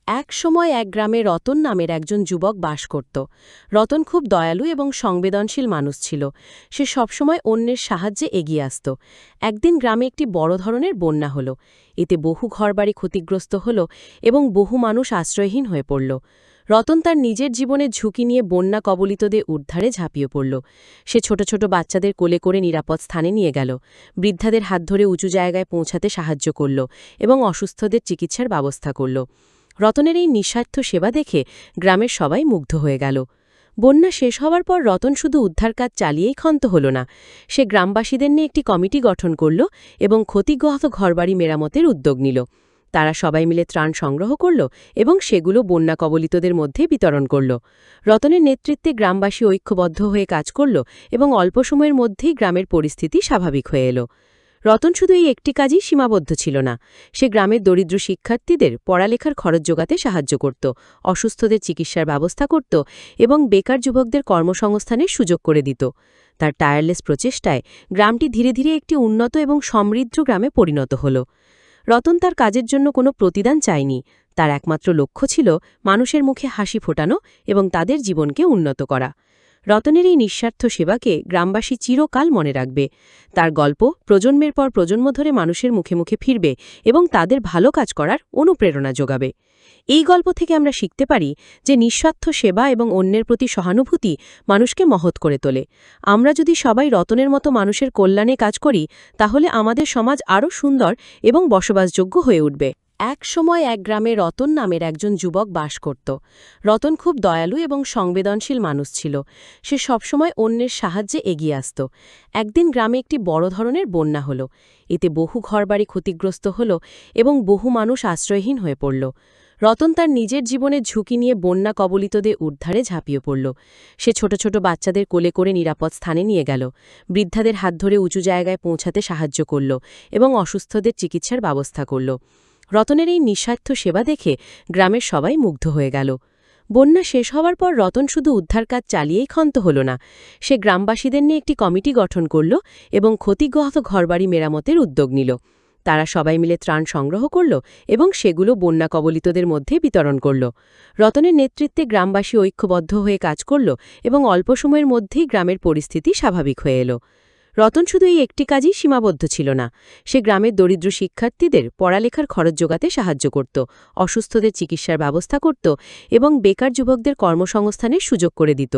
এক সময় এক গ্রামে রতন নামের একজন যুবক বাস করত। রতন খুব দয়ালু এবং সংবেদনশীল মানুষ ছিল। সে সবসময় অন্যের সাহায্যে এগিয়ে আসত। একদিন গ্রামে একটি বড় ধরনের বন্যা হল। এতে বহু ঘরবাড়ি ক্ষতিগ্রস্ত হল এবং বহু মানুষ আশ্রয়হীন হয়ে পড়ল। রতন তার নিজের জীবনের ঝুঁকি নিয়ে বন্যা কবলিতদের উদ্ধারে ঝাঁপিয়ে পড়ল। সে ছোট ছোট বাচ্চাদের কোলে করে নিরাপদ স্থানে নিয়ে গেল, বৃদ্ধাদের হাত ধরে উঁচু জায়গায় পৌঁছাতে সাহায্য করল এবং অসুস্থদের চিকিৎসার ব্যবস্থা করল। রতনের এই নিঃস্বার্থ সেবা দেখে গ্রামের সবাই মুগ্ধ হয়ে গেল। বন্যা শেষ হওয়ার পর রতন শুধু উদ্ধার কাজ চালিয়েই ক্ষান্ত হল না, সে গ্রামবাসীদের নিয়ে একটি কমিটি গঠন করল এবং ক্ষতিগ্রস্ত ঘরবাড়ি মেরামতের উদ্যোগ নিল। তারা সবাই মিলে ত্রাণ সংগ্রহ করল এবং সেগুলো বন্যা কবলিতদের মধ্যে বিতরণ করল। রতনের নেতৃত্বে গ্রামবাসী ঐক্যবদ্ধ হয়ে কাজ করল এবং অল্প সময়ের মধ্যেই গ্রামের পরিস্থিতি স্বাভাবিক হয়ে এল। রতন শুধু এই একটি কাজই সীমাবদ্ধ ছিল না, সে গ্রামের দরিদ্র শিক্ষার্থীদের পড়ালেখার খরচ যোগাতে সাহায্য করত, অসুস্থদের চিকিৎসার ব্যবস্থা করত এবং বেকার যুবকদের কর্মসংস্থানের সুযোগ করে দিত। তার টায়ারলেস প্রচেষ্টায় গ্রামটি ধীরে ধীরে একটি উন্নত এবং সমৃদ্ধ গ্রামে পরিণত হল। রতন তার কাজের জন্য কোনো প্রতিদান চায়নি, তার একমাত্র লক্ষ্য ছিল মানুষের মুখে হাসি ফোটানো এবং তাদের জীবনকে উন্নত করা। রতনের এই নিঃস্বার্থ সেবাকে গ্রামবাসী চিরকাল মনে রাখবে। তার গল্প প্রজন্মের পর প্রজন্ম ধরে মানুষের মুখে মুখে ফিরবে এবং তাদের ভালো কাজ করার অনুপ্রেরণা যোগাবে। এই গল্প থেকে আমরা শিখতে পারি যে নিঃস্বার্থ সেবা এবং অন্যের প্রতি সহানুভূতি মানুষকে মহৎ করে তোলে। আমরা যদি সবাই রতনের মতো মানুষের কল্যাণে কাজ করি, তাহলে আমাদের সমাজ আরও সুন্দর এবং বসবাসযোগ্য হয়ে উঠবে। এক সময় এক গ্রামে রতন নামের একজন যুবক বাস করত। রতন খুব দয়ালু এবং সংবেদনশীল মানুষ ছিল। সে সবসময় অন্যের সাহায্যে এগিয়ে আসত। একদিন গ্রামে একটি বড় ধরনের বন্যা হল। এতে বহু ঘরবাড়ি ক্ষতিগ্রস্ত হল এবং বহু মানুষ আশ্রয়হীন হয়ে পড়ল। রতন তার নিজের জীবনের ঝুঁকি নিয়ে বন্যা কবলিতদের উদ্ধারে ঝাঁপিয়ে পড়ল। সে ছোট ছোট বাচ্চাদের কোলে করে নিরাপদ স্থানে নিয়ে গেল, বৃদ্ধাদের হাত ধরে উঁচু জায়গায় পৌঁছাতে সাহায্য করল এবং অসুস্থদের চিকিৎসার ব্যবস্থা করল। রতনের এই নিঃস্বার্থ সেবা দেখে গ্রামের সবাই মুগ্ধ হয়ে গেল। বন্যা শেষ হওয়ার পর রতন শুধু উদ্ধার কাজ চালিয়েই ক্ষান্ত হল না, সে গ্রামবাসীদের নিয়ে একটি কমিটি গঠন করল এবং ক্ষতিগ্রস্ত ঘরবাড়ি মেরামতের উদ্যোগ নিল। তারা সবাই মিলে ত্রাণ সংগ্রহ করল এবং সেগুলো বন্যা কবলিতদের মধ্যে বিতরণ করল। রতনের নেতৃত্বে গ্রামবাসী ঐক্যবদ্ধ হয়ে কাজ করল এবং অল্প সময়ের মধ্যেই গ্রামের পরিস্থিতি স্বাভাবিক হয়ে এল। রতন শুধু এই একটি কাজই সীমাবদ্ধ ছিল না, সে গ্রামের দরিদ্র শিক্ষার্থীদের পড়ালেখার খরচ যোগাতে সাহায্য করত, অসুস্থদের চিকিৎসার ব্যবস্থা করত এবং বেকার যুবকদের কর্মসংস্থানের সুযোগ করে দিত।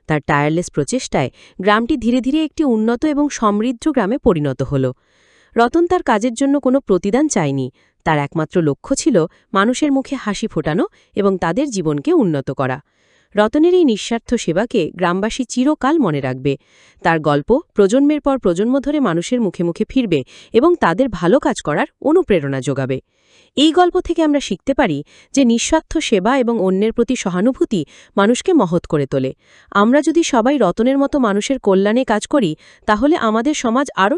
তার টায়ারলেস প্রচেষ্টায় গ্রামটি ধীরে ধীরে একটি উন্নত এবং সমৃদ্ধ গ্রামে পরিণত হল। রতন তার কাজের জন্য কোনো প্রতিদান চায়নি, তার একমাত্র লক্ষ্য ছিল মানুষের মুখে হাসি ফোটানো এবং তাদের জীবনকে উন্নত করা। রতনের এই নিঃস্বার্থ সেবাকে গ্রামবাসী চিরকাল মনে রাখবে। তার গল্প প্রজন্মের পর প্রজন্ম ধরে মানুষের মুখে মুখে ফিরবে এবং তাদের ভালো কাজ করার অনুপ্রেরণা যোগাবে। এই গল্প থেকে আমরা শিখতে পারি যে নিঃস্বার্থ সেবা এবং অন্যের প্রতি সহানুভূতি মানুষকে মহৎ করে তোলে। আমরা যদি সবাই রতনের মতো মানুষের কল্যাণে কাজ করি, তাহলে আমাদের সমাজ আরও